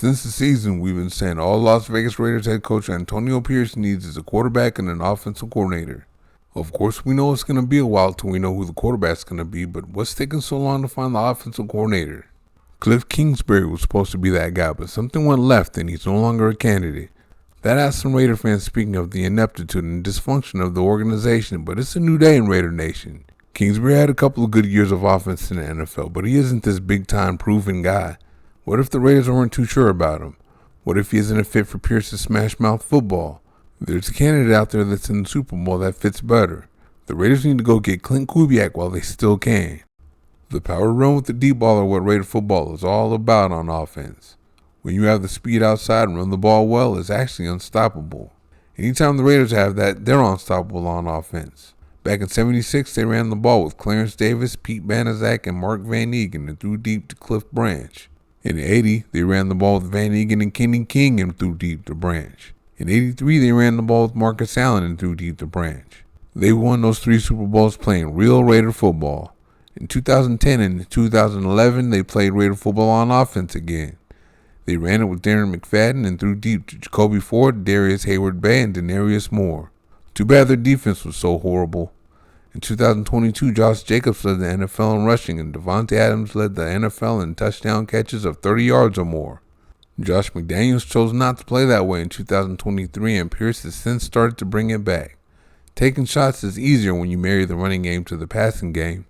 Since the season, we've been saying all Las Vegas Raiders head coach Antonio Pierce needs is a quarterback and an offensive coordinator. Of course, we know it's going to be a while till we know who the quarterback's going to be, but what's taking so long to find the offensive coordinator? Kliff Kingsbury was supposed to be that guy, but something went left and he's no longer a candidate. That has some Raider fans speaking of the ineptitude and dysfunction of the organization, but it's a new day in Raider Nation. Kingsbury had a couple of good years of offense in the NFL, but he isn't this big-time proven guy. What if the Raiders weren't too sure about him? What if he isn't a fit for Pierce's Smashmouth football? There's a candidate out there that's in the Super Bowl that fits better. The Raiders need to go get Klint Kubiak while they still can. The power run with the deep ball are what Raider football is all about on offense. When you have the speed outside and run the ball well, it's actually unstoppable. Anytime the Raiders have that, they're unstoppable on offense. Back in '76, they ran the ball with Clarence Davis, Pete Banaszak, and Mark Van Eegen and threw deep to Cliff Branch. In '80, they ran the ball with Van Eegen and Kenny King and threw deep to Branch. In '83, they ran the ball with Marcus Allen and threw deep to Branch. They won those 3 Super Bowls playing real Raider football. In 2010 and 2011, they played Raider football on offense again. They ran it with Darren McFadden and threw deep to Jacoby Ford, Darius Hayward-Bay, and Denarius Moore. Too bad their defense was so horrible. In 2022, Josh Jacobs led the NFL in rushing, and Devontae Adams led the NFL in touchdown catches of 30 yards or more. Josh McDaniels chose not to play that way in 2023, and Pierce has since started to bring it back. Taking shots is easier when you marry the running game to the passing game.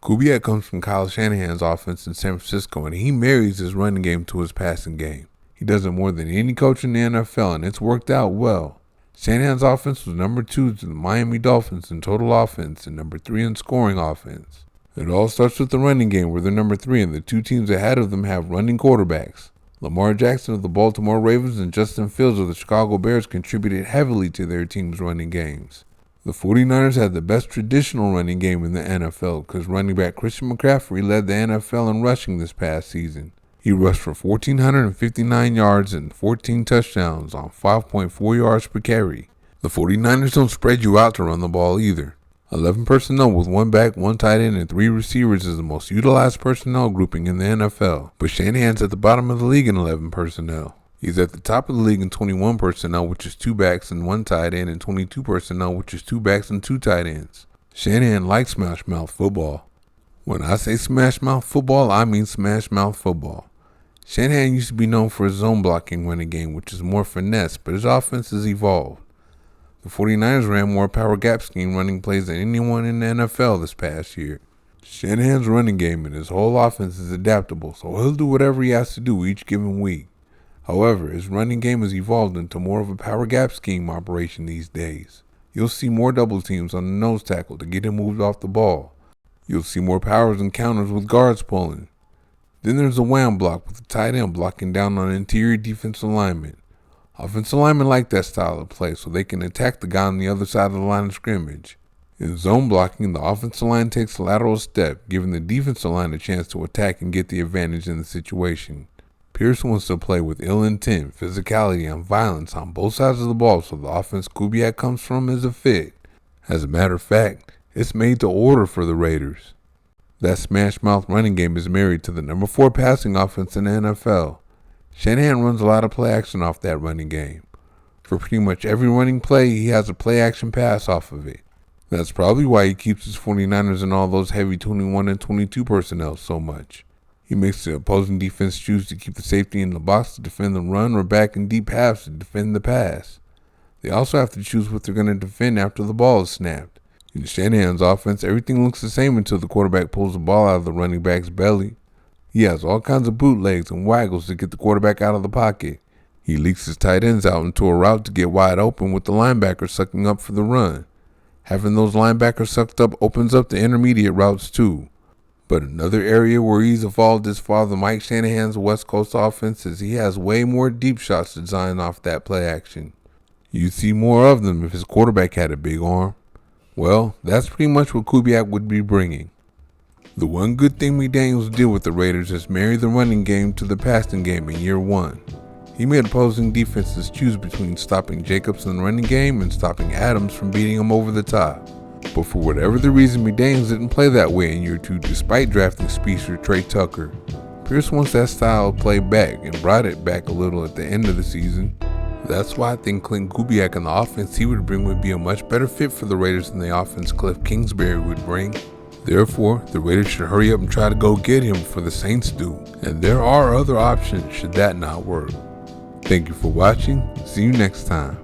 Kubiak comes from Kyle Shanahan's offense in San Francisco, and he marries his running game to his passing game. He does it more than any coach in the NFL, and it's worked out well. Shanahan's offense was number 2 to the Miami Dolphins in total offense and number 3 in scoring offense. It all starts with the running game, where they're number 3, and the 2 teams ahead of them have running quarterbacks. Lamar Jackson of the Baltimore Ravens and Justin Fields of the Chicago Bears contributed heavily to their team's running games. The 49ers had the best traditional running game in the NFL because running back Christian McCaffrey led the NFL in rushing this past season. He rushed for 1,459 yards and 14 touchdowns on 5.4 yards per carry. The 49ers don't spread you out to run the ball either. 11 personnel with 1 back, 1 tight end, and 3 receivers is the most utilized personnel grouping in the NFL, but Shanahan's at the bottom of the league in 11 personnel. He's at the top of the league in 21 personnel, which is 2 backs and 1 tight end, and 22 personnel, which is 2 backs and 2 tight ends. Shanahan likes Smashmouth football. When I say Smashmouth football, I mean Smashmouth football. Shanahan used to be known for his zone blocking running game, which is more finesse, but his offense has evolved. The 49ers ran more power gap scheme running plays than anyone in the NFL this past year. Shanahan's running game and his whole offense is adaptable, so he'll do whatever he has to do each given week. However, his running game has evolved into more of a power gap scheme operation these days. You'll see more double teams on the nose tackle to get him moved off the ball. You'll see more powers and counters with guards pulling. Then there's a wham block with the tight end blocking down on interior defensive linemen. Offensive linemen like that style of play so they can attack the guy on the other side of the line of scrimmage. In zone blocking, the offensive line takes a lateral step, giving the defensive line a chance to attack and get the advantage in the situation. Pierce wants to play with ill intent, physicality, and violence on both sides of the ball, so the offense Kubiak comes from is a fit. As a matter of fact, it's made to order for the Raiders. That Smashmouth running game is married to the number 4 passing offense in the NFL. Shanahan runs a lot of play action off that running game. For pretty much every running play, he has a play action pass off of it. That's probably why he keeps his 49ers and all those heavy 21 and 22 personnel so much. He makes the opposing defense choose to keep the safety in the box to defend the run or back in deep halves to defend the pass. They also have to choose what they're going to defend after the ball is snapped. In Shanahan's offense, everything looks the same until the quarterback pulls the ball out of the running back's belly. He has all kinds of bootlegs and waggles to get the quarterback out of the pocket. He leaks his tight ends out into a route to get wide open with the linebacker sucking up for the run. Having those linebackers sucked up opens up the intermediate routes too. But another area where he's evolved his father Mike Shanahan's West Coast offense is he has way more deep shots designed off that play action. You'd see more of them if his quarterback had a big arm. Well, that's pretty much what Kubiak would be bringing. The one good thing McDaniels did with the Raiders is marry the running game to the passing game in year 1. He made opposing defenses choose between stopping Jacobs in the running game and stopping Adams from beating him over the top. But for whatever the reason, McDaniels didn't play that way in year 2 despite drafting speedster Trey Tucker. Pierce wants that style of play back and brought it back a little at the end of the season. That's why I think Klint Kubiak and the offense he would bring would be a much better fit for the Raiders than the offense Kliff Kingsbury would bring. Therefore, the Raiders should hurry up and try to go get him for the Saints do, and there are other options should that not work. Thank you for watching. See you next time.